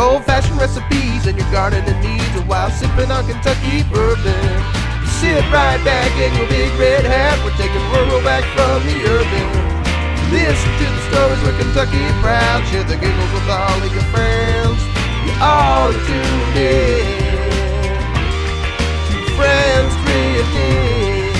old-fashioned recipes and your gardening needs while sipping on Kentucky bourbon. You sit right back in your big red hat. We're taking rural back from the urban. Listen to the stories where Kentucky proud. Share the giggles with all of your friends. You're all tuned in to Friends Drifting.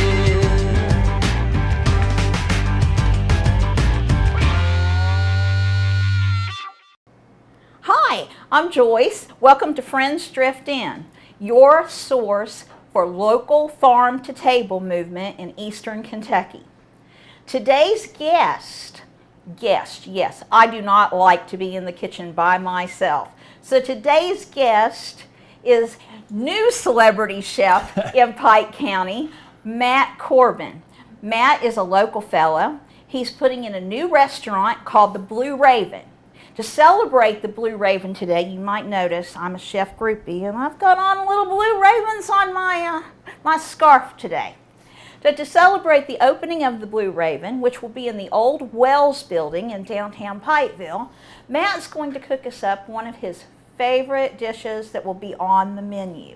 Hi, I'm Joyce. Welcome to Friends Drift In, your source for local farm-to-table movement in Eastern Kentucky. Today's guest, yes, I do not like to be in the kitchen by myself. So today's guest is new celebrity chef in Pike County, Matt Corbin. Matt is a local fellow. He's putting in a new restaurant called the Blue Raven. To celebrate the Blue Raven today, you might notice I'm a chef groupie and I've got on little blue ravens on my scarf today. So to celebrate the opening of the Blue Raven, which will be in the old Wells building in downtown Pikeville, Matt's going to cook us up one of his favorite dishes that will be on the menu.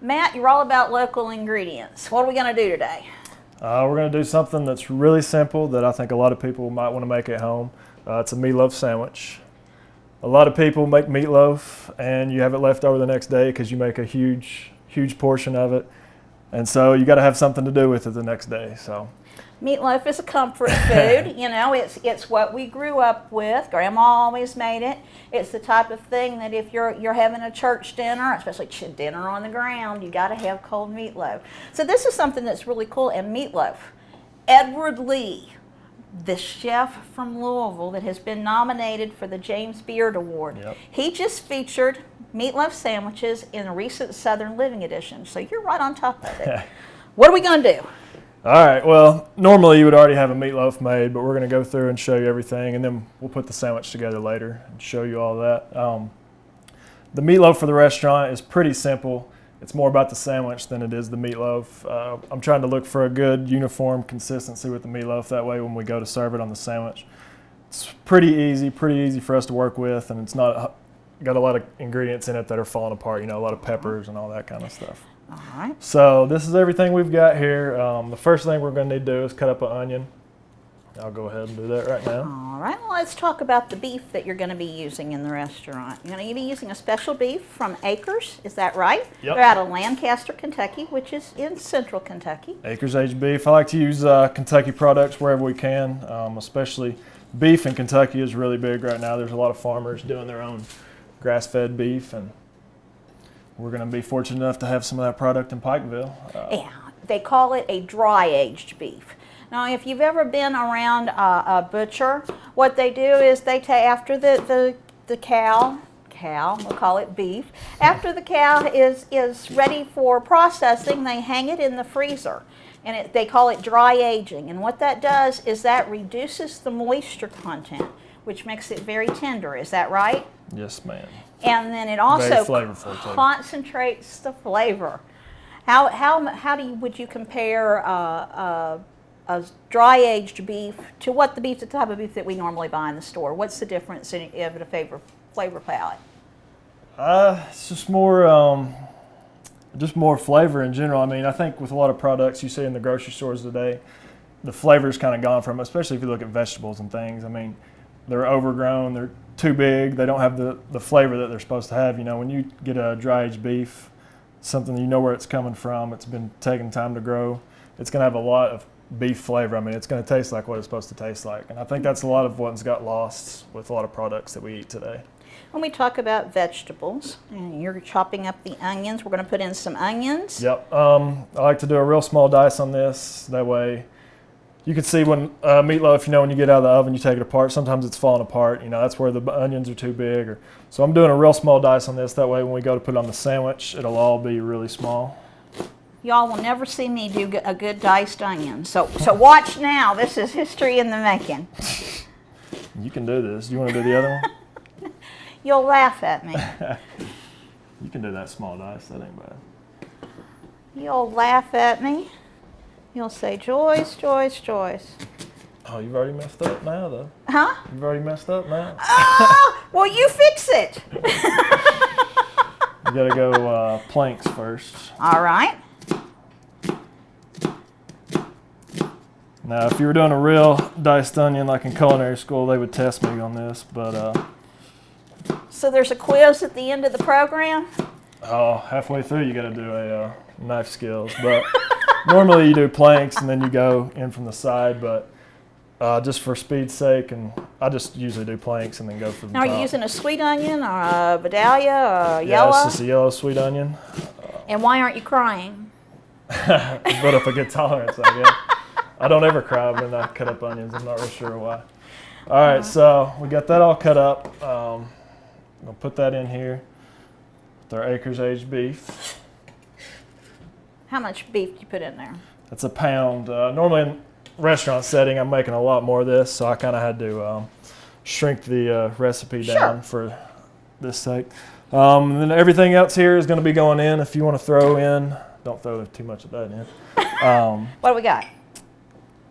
Matt, you're all about local ingredients. What are we going to do today? We're going to do something that's really simple that I think a lot of people might want to make at home. It's a meatloaf sandwich. A lot of people make meatloaf and you have it left over the next day because you make a huge portion of it. And so you got to have something to do with it the next day. So meatloaf is a comfort food. You know, it's what we grew up with. Grandma always made it. It's the type of thing that if you're having a church dinner, especially dinner on the ground, you got to have cold meatloaf. So this is something that's really cool. And meatloaf, Edward Lee, the chef from Louisville that has been nominated for the James Beard Award. Yep. He just featured meatloaf sandwiches in a recent Southern Living edition. So you're right on top of it. What are we going to do? all right, well, normally you would already have a meatloaf made, but we're going to go through and show you everything, and then we'll put the sandwich together later and show you all that. The meatloaf for the restaurant is pretty simple. It's more about the sandwich than it is the meatloaf. I'm trying to look for a good uniform consistency with the meatloaf. That way when we go to serve it on the sandwich, it's pretty easy for us to work with, and it's not got a lot of ingredients in it that are falling apart, you know, a lot of peppers and all that kind of stuff. All right. So this is everything we've got here. The first thing we're going to need to do is cut up an onion. I'll go ahead and do that right now. All right, well, let's talk about the beef that you're going to be using in the restaurant. You're going to be using a special beef from Acres, is that right? Yep. They're out of Lancaster, Kentucky, which is in central Kentucky. Acres aged beef. I like to use Kentucky products wherever we can, especially beef in Kentucky is really big right now. There's a lot of farmers doing their own grass-fed beef, and we're going to be fortunate enough to have some of that product in Pikeville. Yeah, they call it a dry-aged beef. Now, if you've ever been around a butcher, what they do is they take after the cow, we'll call it beef, after the cow is ready for processing, they hang it in the freezer. And they call it dry aging. And what that does is that reduces the moisture content, which makes it very tender. Is that right? Yes, ma'am. And then it also concentrates the flavor. Would you compare a dry-aged beef to the type of beef that we normally buy in the store? What's the difference in a flavor palette? It's just more flavor in general. I mean, I think with a lot of products you see in the grocery stores today, the flavor's kind of gone from, especially if you look at vegetables and things. I mean, they're overgrown, they're too big, they don't have the flavor that they're supposed to have. You know, when you get a dry-aged beef, something you know where it's coming from, it's been taking time to grow, it's going to have a lot of beef flavor. I mean, it's going to taste like what it's supposed to taste like. And I think that's a lot of what's got lost with a lot of products that we eat today. When we talk about vegetables, and you're chopping up the onions, we're going to put in some onions. Yep. I like to do a real small dice on this. That way you can see when meatloaf, you know, when you get out of the oven, you take it apart. Sometimes it's falling apart. You know, that's where the onions are too big. So I'm doing a real small dice on this. That way when we go to put it on the sandwich, it'll all be really small. Y'all will never see me do a good diced onion. So watch now. This is history in the making. You can do this. Do you want to do the other one? You'll laugh at me. You can do that small dice. That ain't bad. You'll laugh at me. You'll say, Joyce, Joyce, Joyce. Oh, you've already messed up now, though. Huh? You've already messed up now. Oh, Well, you fix it. You gotta go planks first. All right. Now, if you were doing a real diced onion like in culinary school, they would test me on this, but So there's a quiz at the end of the program? halfway through you gotta do a knife skills, but normally you do planks and then you go in from the side, but just for speed's sake, and I just usually do planks and then go for the Now, are top. you using a sweet onion or a Vidalia or a Yeah, yellow? it's just a yellow sweet onion. And why aren't you crying? Built up a good tolerance, I guess. I don't ever cry when I cut up onions. I'm not real sure why. All right, so we got that all cut up. We'll put that in here with our acres aged beef. How much beef do you put in there? That's a pound. Normally in restaurant setting, I'm making a lot more of this, so I kind of had to shrink the recipe down for this sake. And then everything else here is going to be going in. If you want to throw in, don't throw too much of that in. What do we got?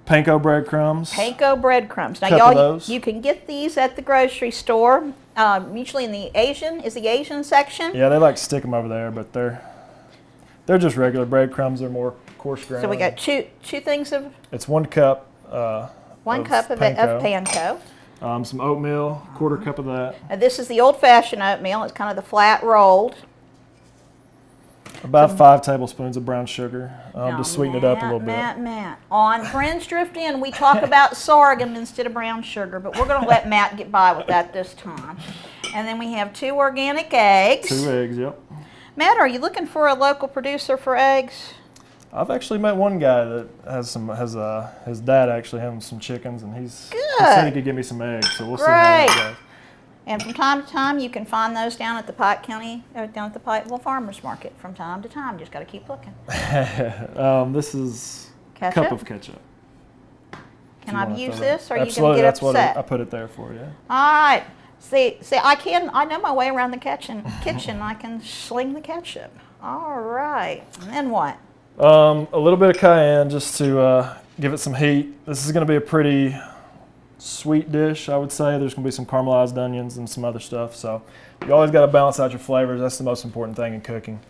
Panko breadcrumbs. Panko breadcrumbs. Now, Couple of y'all, those. you can get these at the grocery store, usually in the Asian section. Yeah, they like to stick them over there, but they're just regular breadcrumbs. They're more coarse grained. So we got two things of It's 1 cup. one cup of panko. Some oatmeal, quarter cup of that. Now, this is the old-fashioned oatmeal. It's kind of the flat rolled. About 5 tablespoons of brown sugar Now, to sweeten it up a little bit. Matt. On Friends Drift In, we talk about sorghum instead of brown sugar, but we're going to let Matt get by with that this time. And then we have 2 organic eggs. 2 eggs, yep. Matt, are you looking for a local producer for eggs? I've actually met one guy that has his dad actually having some chickens, and he said he Good. could give me some eggs, so we'll see how that Great. And from time to time, you can find those down at the down at the Pikeville Farmers Market from time to time. Just got to keep looking. goes. This is a Ketchup? cup of ketchup. Can You I wanna use throw that? this, or are you going Absolutely, to get that's upset? what I put it there for you. All right. See, I know my way around the kitchen. I can sling the ketchup. All right. And then what? A little bit of cayenne just to give it some heat. This is going to be a pretty sweet dish, I would say. There's going to be some caramelized onions and some other stuff. So you always got to balance out your flavors. That's the most important thing in cooking.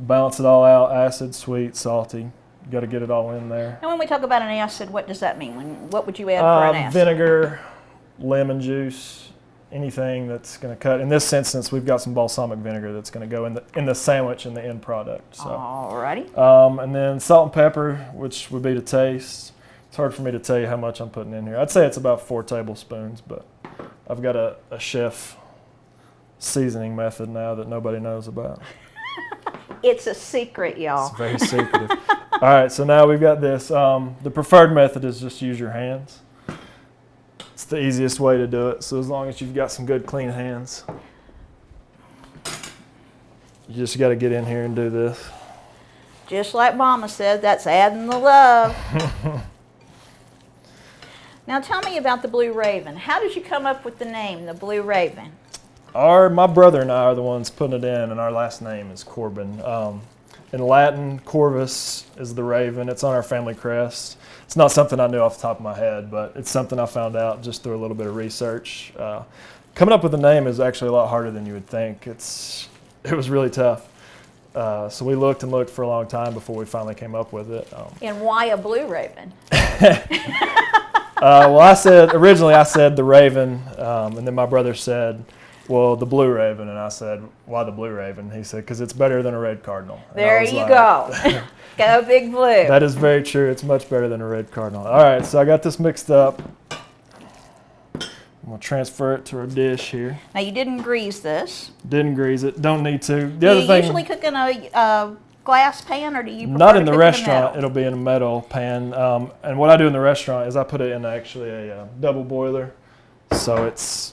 Balance it all out, acid, sweet, salty. You got to get it all in there. And when we talk about an acid, what does that mean? What would you add for an acid? Vinegar, lemon juice, anything that's going to cut. In this instance, we've got some balsamic vinegar that's going to go in the sandwich and the end product. So. All righty. And then salt and pepper, which would be to taste. It's hard for me to tell you how much I'm putting in here. I'd say it's about 4 tablespoons, but I've got a chef seasoning method now that nobody knows about. It's a secret, y'all. It's very secretive. All right, so now we've got this. The preferred method is just use your hands. It's the easiest way to do it, so as long as you've got some good clean hands. You just got to get in here and do this. Just like Mama said, that's adding the love. Now tell me about the Blue Raven. How did you come up with the name, the Blue Raven? My brother and I are the ones putting it in, and our last name is Corbin. In Latin, Corvus is the raven. It's on our family crest. It's not something I knew off the top of my head, but it's something I found out just through a little bit of research. Coming up with a name is actually a lot harder than you would think. It was really tough. So we looked and looked for a long time before we finally came up with it. And why a Blue Raven? Well, originally I said the Raven, and then my brother said, well, the Blue Raven, and I said, why the Blue Raven? He said, because it's better than a red cardinal. And I There was you like, go. Go Big Blue. That is very true. It's much better than a red cardinal. All right, so I got this mixed up. I'm going to transfer it to our dish here. Now you didn't grease this. Didn't grease it. Don't need to. The Do other you thing, usually cook in a glass pan, or do you prefer not to in the cook restaurant. metal? It'll be in a metal pan. And what I do in the restaurant is I put it in actually a double boiler, so it's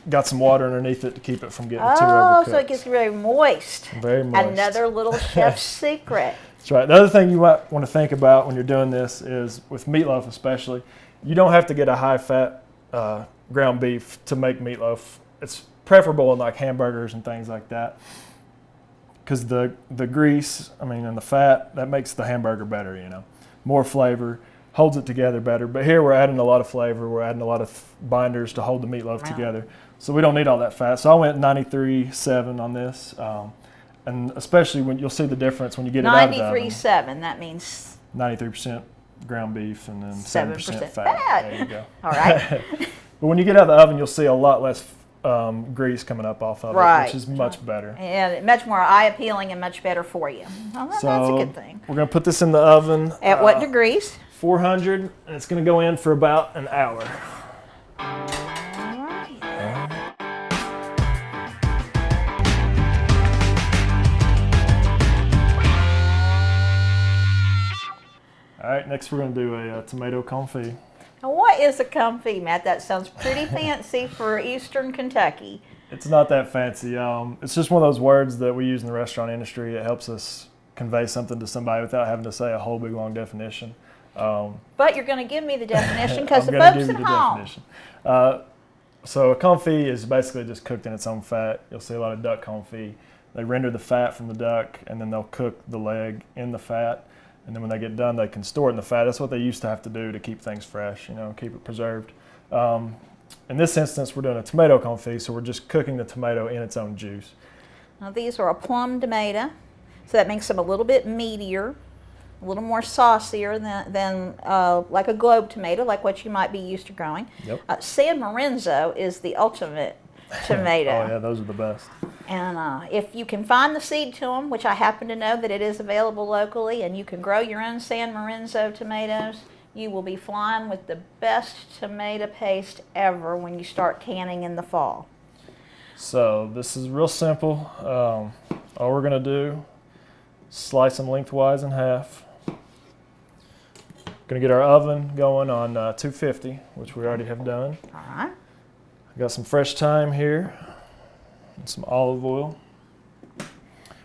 got some water underneath it to keep it from getting too overcooked. So it gets very moist. Very moist. Another little chef's secret. That's right. The other thing you might want to think about when you're doing this is, with meatloaf especially, you don't have to get a high-fat ground beef to make meatloaf. It's preferable in like hamburgers and things like that, because the grease, and the fat, that makes the hamburger better, more flavor. holds it together better. But here we're adding a lot of flavor. We're adding a lot of binders to hold the meatloaf together. So we don't need all that fat. So I went 93.7 on this. And especially when you'll see the difference when you get it out of the oven. 93.7, that means 93% ground beef and then 7% fat. There you go. All right. But when you get out of the oven, you'll see a lot less grease coming up off of it, which is much better. And much more eye appealing and much better for you. Well, that's a good thing. We're going to put this in the oven. At what degrees? 400, and it's going to go in for about an hour. All right, next we're going to do a tomato confit. Now, what is a confit, Matt? That sounds pretty fancy for Eastern Kentucky. It's not that fancy. It's just one of those words that we use in the restaurant industry. It helps us convey something to somebody without having to say a whole big long definition. But you're going to give me the definition because the folks at home. So a confit is basically just cooked in its own fat. You'll see a lot of duck confit. They render the fat from the duck, and then they'll cook the leg in the fat. And then when they get done, they can store it in the fat. That's what they used to have to do to keep things fresh, keep it preserved. In this instance, we're doing a tomato confit, so we're just cooking the tomato in its own juice. Now these are a plum tomato, so that makes them a little bit meatier, a little more saucier than like a globe tomato, like what you might be used to growing. Yep. San Lorenzo is the ultimate tomato. Oh yeah, those are the best. And if you can find the seed to them, which I happen to know that it is available locally, and you can grow your own San Lorenzo tomatoes, you will be flying with the best tomato paste ever when you start canning in the fall. So this is real simple. All we're going to do, slice them lengthwise in half. Going to get our oven going on 250, which we already have done. All right. I got some fresh thyme here and some olive oil.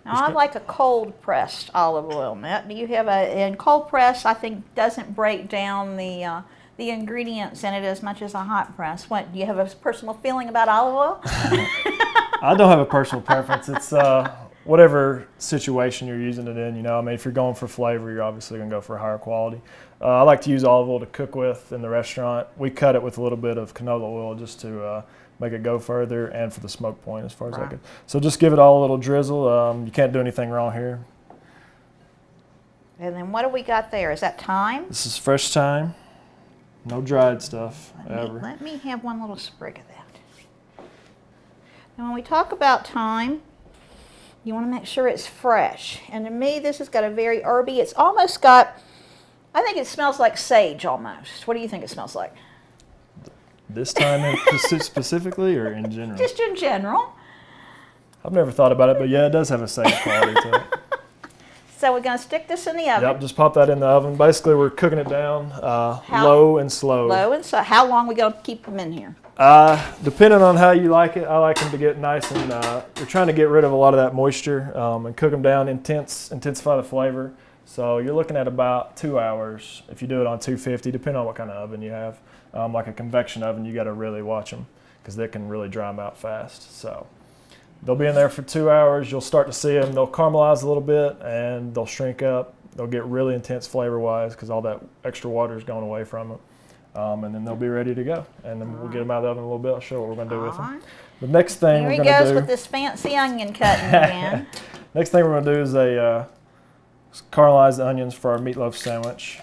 Now I like a cold pressed olive oil, Matt. Do you have and cold press I think doesn't break down the ingredients in it as much as a hot press. What, do you have a personal feeling about olive oil? I don't have a personal preference. It's whatever situation you're using it in. If you're going for flavor, you're obviously going to go for a higher quality. I like to use olive oil to cook with in the restaurant. We cut it with a little bit of canola oil just to make it go further and for the smoke point as far as that goes. So just give it all a little drizzle. You can't do anything wrong here. And then what do we got there? Is that thyme? This is fresh thyme. No dried stuff ever. Let me have one little sprig of that. Now when we talk about thyme, you want to make sure it's fresh. And to me, this has got a very herby. It's almost got, I think it smells like sage almost. What do you think it smells like? This thyme specifically or in general? Just in general. I've never thought about it, but yeah, it does have a sage quality to it. So we're going to stick this in the oven. Yep, just pop that in the oven. Basically, we're cooking it down low and slow. Low and slow. How long are we going to keep them in here? Depending on how you like it, I like them to get nice and we're trying to get rid of a lot of that moisture and cook them down, intensify the flavor. So you're looking at about 2 hours if you do it on 250, depending on what kind of oven you have. Like a convection oven, you got to really watch them because they can really dry them out fast. So they'll be in there for 2 hours. You'll start to see them. They'll caramelize a little bit and they'll shrink up. They'll get really intense flavor-wise because all that extra water is going away from them. And then they'll be ready to go. And then we'll get them out of the oven a little bit. I'll show what we're going to do with them. The next thing Here we're he going to do... goes with this fancy onion cutting again. Next thing we're going to do is caramelize the onions for our meatloaf sandwich.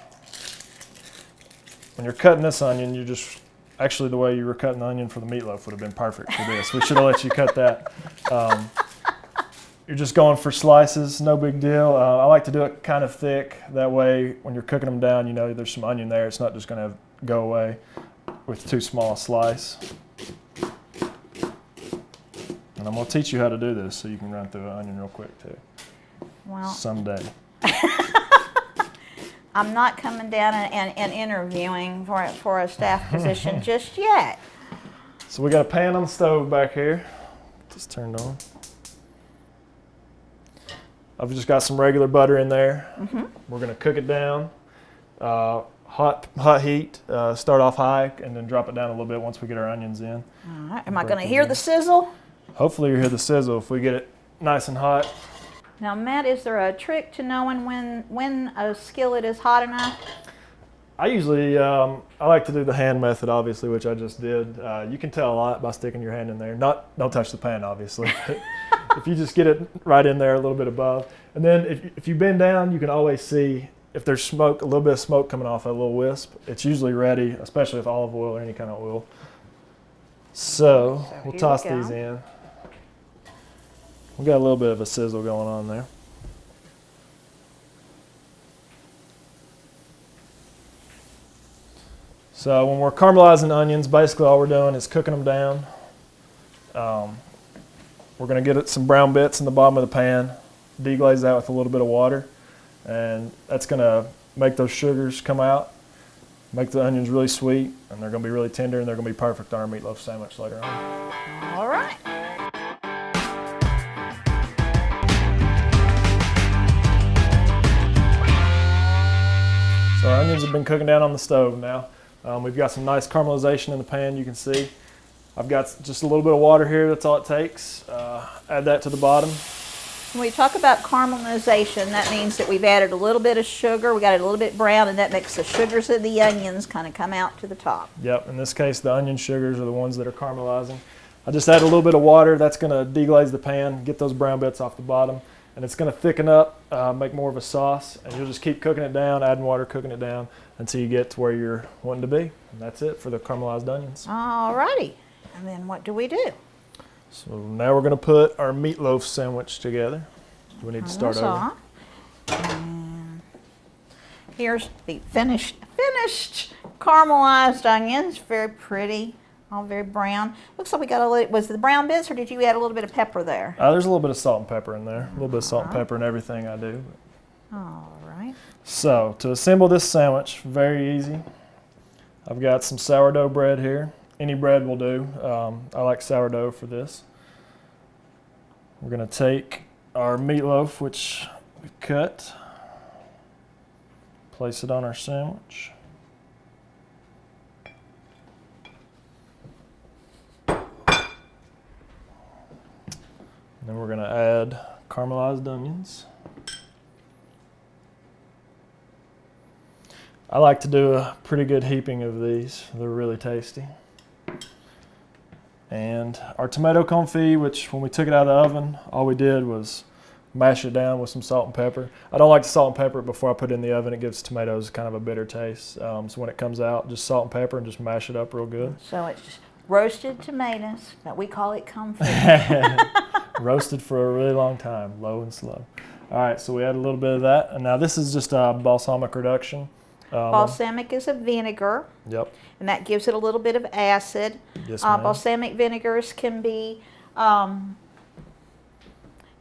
When you're cutting this onion, you just... Actually, the way you were cutting the onion for the meatloaf would have been perfect for this. We should have let you cut that. You're just going for slices, no big deal. I like to do it kind of thick. That way, when you're cooking them down, there's some onion there. It's not just going to go away with too small a slice. And I'm going to teach you how to do this so you can run through an onion real quick too. Well, someday. I'm not coming down and interviewing for a staff position just yet. So we got a pan on the stove back here. Just turned on. I've just got some regular butter in there. Mm-hmm. We're going to cook it down. Hot heat. Start off high and then drop it down a little bit once we get our onions in. All right. Am I going to hear the sizzle? Hopefully you hear the sizzle if we get it nice and hot. Now, Matt, is there a trick to knowing when a skillet is hot enough? I usually, I like to do the hand method, obviously, which I just did. You can tell a lot by sticking your hand in there. Don't touch the pan, obviously. But if you just get it right in there a little bit above. And then if you bend down, you can always see if there's smoke, a little bit of smoke coming off a little wisp. It's usually ready, especially with olive oil or any kind of oil. So we'll toss these in. We've got a little bit of a sizzle going on there. So when we're caramelizing onions, basically all we're doing is cooking them down. We're going to get some brown bits in the bottom of the pan, deglaze that with a little bit of water, and that's going to make those sugars come out, make the onions really sweet, and they're going to be really tender, and they're going to be perfect on our meatloaf sandwich later on. All right. So our onions have been cooking down on the stove now. We've got some nice caramelization in the pan, you can see. I've got just a little bit of water here, that's all it takes. Add that to the bottom. When we talk about caramelization, that means that we've added a little bit of sugar, we got it a little bit brown, and that makes the sugars of the onions kind of come out to the top. Yep, in this case the onion sugars are the ones that are caramelizing. I just add a little bit of water, that's going to deglaze the pan, get those brown bits off the bottom, and it's going to thicken up, make more of a sauce, and you'll just keep cooking it down, adding water, cooking it down, until you get to where you're wanting to be. And that's it for the caramelized onions. All righty. And then what do we do? So now we're going to put our meatloaf sandwich together. Do we need to start over? And here's the finished caramelized onions. Very pretty, all very brown. Looks like we got a little, was it the brown bits or did you add a little bit of pepper there? There's a little bit of salt and pepper in there. A little bit of salt and pepper in everything I do. All right. So to assemble this sandwich, very easy. I've got some sourdough bread here. Any bread will do. I like sourdough for this. We're going to take our meatloaf, which we cut, place it on our sandwich. And then we're going to add caramelized onions. I like to do a pretty good heaping of these. They're really tasty. And our tomato confit, which when we took it out of the oven, all we did was mash it down with some salt and pepper. I don't like to salt and pepper it before I put it in the oven. It gives tomatoes kind of a bitter taste. So when it comes out, just salt and pepper and just mash it up real good. So it's just roasted tomatoes, but we call it confit. Roasted for a really long time, low and slow. All right, so we add a little bit of that. And now this is just a balsamic reduction. Balsamic is a vinegar. Yep. And that gives it a little bit of acid. Yes, ma'am. Balsamic vinegars can be, you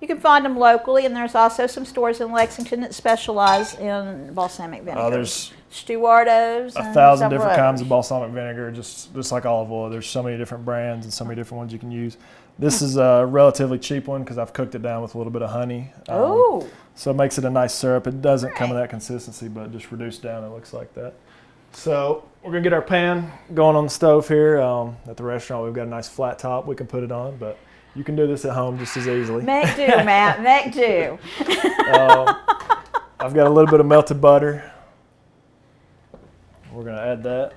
can find them locally, and there's also some stores in Lexington that specialize in balsamic vinegar. There's Stuardo's. 1,000 different kinds of balsamic vinegar, just like olive oil. There's so many different brands and so many different ones you can use. This is a relatively cheap one because I've cooked it down with a little bit of honey. Oh. So it makes it a nice syrup. It doesn't come in that consistency, but just reduced down, it looks like that. So we're going to get our pan going on the stove here. At the restaurant, we've got a nice flat top we can put it on, but you can do this at home just as easily. Make do, Matt, make do. I've got a little bit of melted butter. We're going to add that.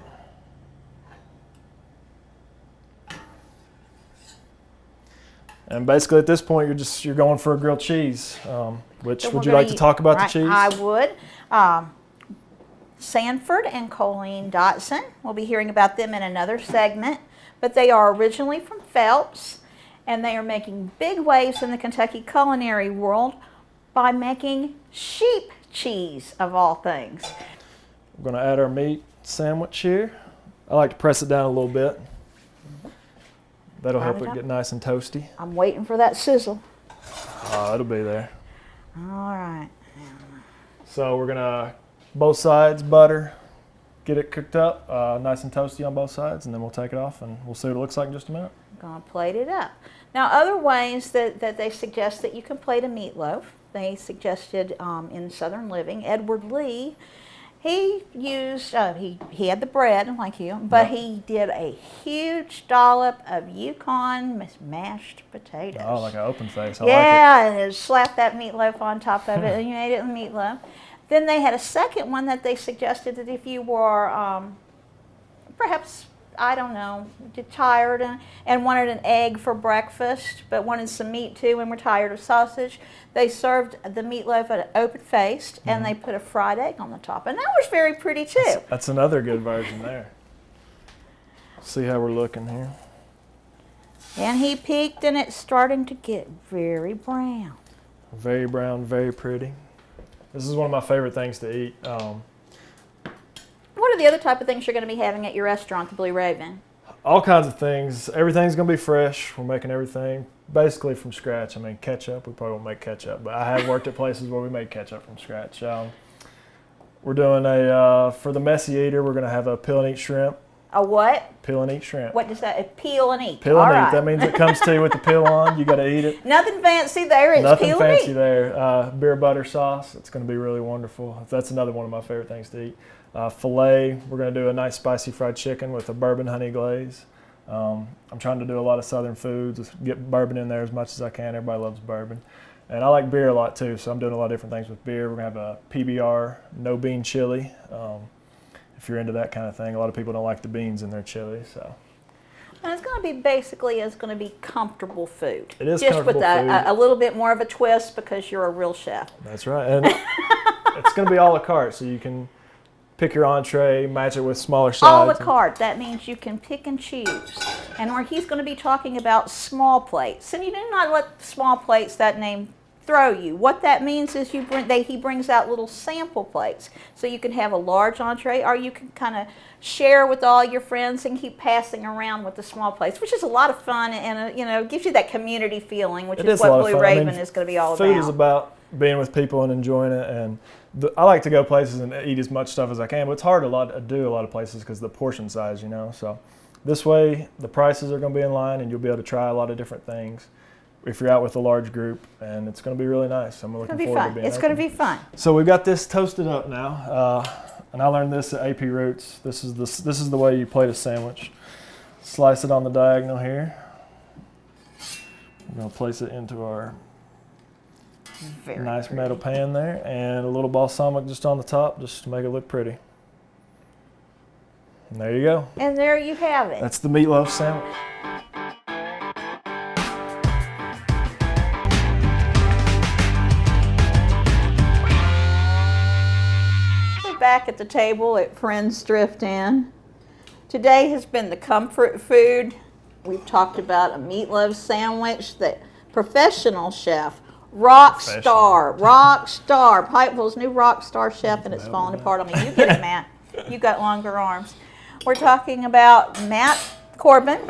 And basically at this point, you're going for a grilled cheese. Would you like to talk about the cheese? I would. Sanford and Colleen Dotson. We'll be hearing about them in another segment. But they are originally from Phelps, and they are making big waves in the Kentucky culinary world by making sheep cheese, of all things. We're going to add our meat sandwich here. I like to press it down a little bit. That'll help it get nice and toasty. I'm waiting for that sizzle. It'll be there. All right. So we're going to, both sides, butter, get it cooked up, nice and toasty on both sides, and then we'll take it off and we'll see what it looks like in just a minute. I'm going to plate it up. Now, other ways that they suggest that you can plate a meatloaf, they suggested in Southern Living, Edward Lee, he used, he had the bread like you, but he did a huge dollop of Yukon mashed potatoes. Oh, like an open face. I yeah, like it. and slap that meatloaf on top of it, and you ate it in meatloaf. Then they had a second one that they suggested that if you were perhaps, I don't know, tired and wanted an egg for breakfast, but wanted some meat too and were tired of sausage, they served the meatloaf at open-faced, and they put a fried egg on the top. And that was very pretty too. That's another good version there. See how we're looking here. And he peeked, and it's starting to get very brown. Very brown, very pretty. This is one of my favorite things to eat. What are the other type of things you're going to be having at your restaurant, the Blue Raven? All kinds of things. Everything's going to be fresh. We're making everything basically from scratch. I mean, ketchup, we probably won't make ketchup, but I have worked at places where we make ketchup from scratch. We're doing for the messy eater, we're going to have a peel and eat shrimp. A what? Peel and eat shrimp. What does that? A peel and eat. Peel and All eat. right. That means it comes to you with the peel on. You got to eat it. Nothing fancy there. It's Nothing peel fancy and eat. there. Beer butter sauce. It's going to be really wonderful. That's another one of my favorite things to eat. Filet. We're going to do a nice spicy fried chicken with a bourbon honey glaze. I'm trying to do a lot of southern foods. Get bourbon in there as much as I can. Everybody loves bourbon. And I like beer a lot too, so I'm doing a lot of different things with beer. We're going to have a PBR, no bean chili. If you're into that kind of thing, a lot of people don't like the beans in their chili, so. And it's going to be basically, it's going to be comfortable food. It is just comfortable with food. a little bit more of a twist because you're a real chef. That's right, and it's going to be a la carte, so you can pick your entree, match it with smaller sides. A la carte, that means you can pick and choose. And where he's going to be talking about small plates, and you do not let small plates, that name, throw you. What that means is he brings out little sample plates, so you can have a large entree, or you can kind of share with all your friends and keep passing around with the small plates, which is a lot of fun, and gives you that community feeling, which is what Blue Raven is going to be all about. Food is about being with people and enjoying it, and I like to go places and eat as much stuff as I can, but it's hard to do a lot of places because of the portion size, so this way the prices are going to be in line, and you'll be able to try a lot of different things if you're out with a large group, and it's going to be really nice. I'm looking forward to being It's going to be fun. So we've got this toasted up now, and I learned this at AP Roots. This is the way you plate a sandwich. Slice it on the diagonal here. We're going to place it into our nice metal pan there, and a little balsamic just on the top, just to make it look pretty. And there you go. And there you have it. That's the meatloaf sandwich. Back at the table at Friends Drift Inn. Today has been the comfort food. We've talked about a meatloaf sandwich that professional chef, rock star, Pikeville's new rock star chef, and it's falling apart on me. You get it, Matt. You got longer arms. We're talking about Matt Corbin,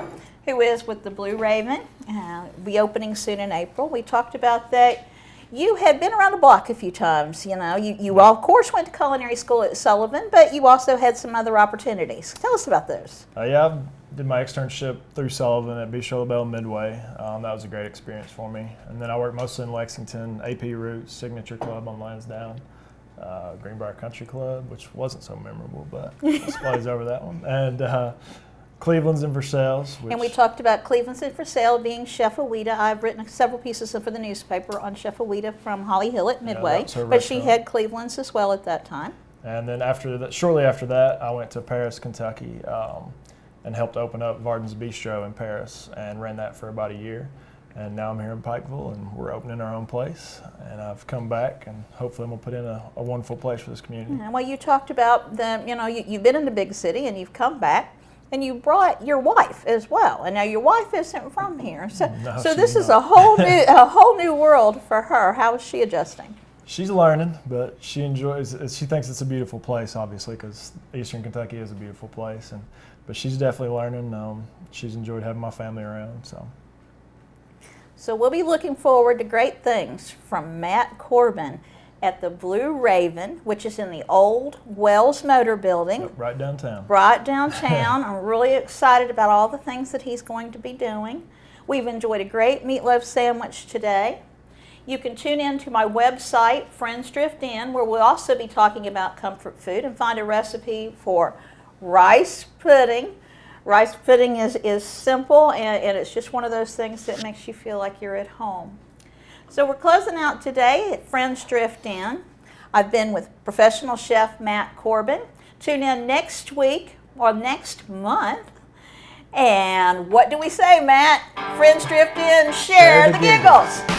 who is with the Blue Raven. Will be opening soon in April. We talked about that. You had been around the block a few times, You of course went to culinary school at Sullivan, but you also had some other opportunities. Tell us about those. Yeah, I did my externship through Sullivan at Bistro LaBelle Midway. That was a great experience for me. And then I worked mostly in Lexington, AP Roots, Signature Club on Lansdowne, Greenbrier Country Club, which wasn't so memorable, but let's glaze over that one. And Cleveland's and Versailles. And we talked about Cleveland's and Versailles being Chef Awita. I've written several pieces for the newspaper on Chef Awita from Holly Hill at Midway, but she had Cleveland's as well at that time. And then shortly after that, I went to Paris, Kentucky, and helped open up Varden's Bistro in Paris, and ran that for about a year. And now I'm here in Pikeville, and we're opening our own place. And I've come back, and hopefully I'm going to put in a wonderful place for this community. Well, you talked about you've been in the big city, and you've come back. And you brought your wife as well, and now your wife isn't from here, so this is a whole new world for her. How is she adjusting? She's learning, but she enjoys. She thinks it's a beautiful place, obviously, because Eastern Kentucky is a beautiful place, but she's definitely learning. She's enjoyed having my family around. So we'll be looking forward to great things from Matt Corbin at the Blue Raven, which is in the old Wells Motor Building. Yep, right downtown. Right downtown. I'm really excited about all the things that he's going to be doing. We've enjoyed a great meatloaf sandwich today. You can tune in to my website, Friends Drift Inn, where we'll also be talking about comfort food, and find a recipe for rice pudding. Rice pudding is simple, and it's just one of those things that makes you feel like you're at home. So we're closing out today at Friends Drift Inn. I've been with professional chef Matt Corbin. Tune in next week or next month. And what do we say, Matt? Friends drift in, share the giggles.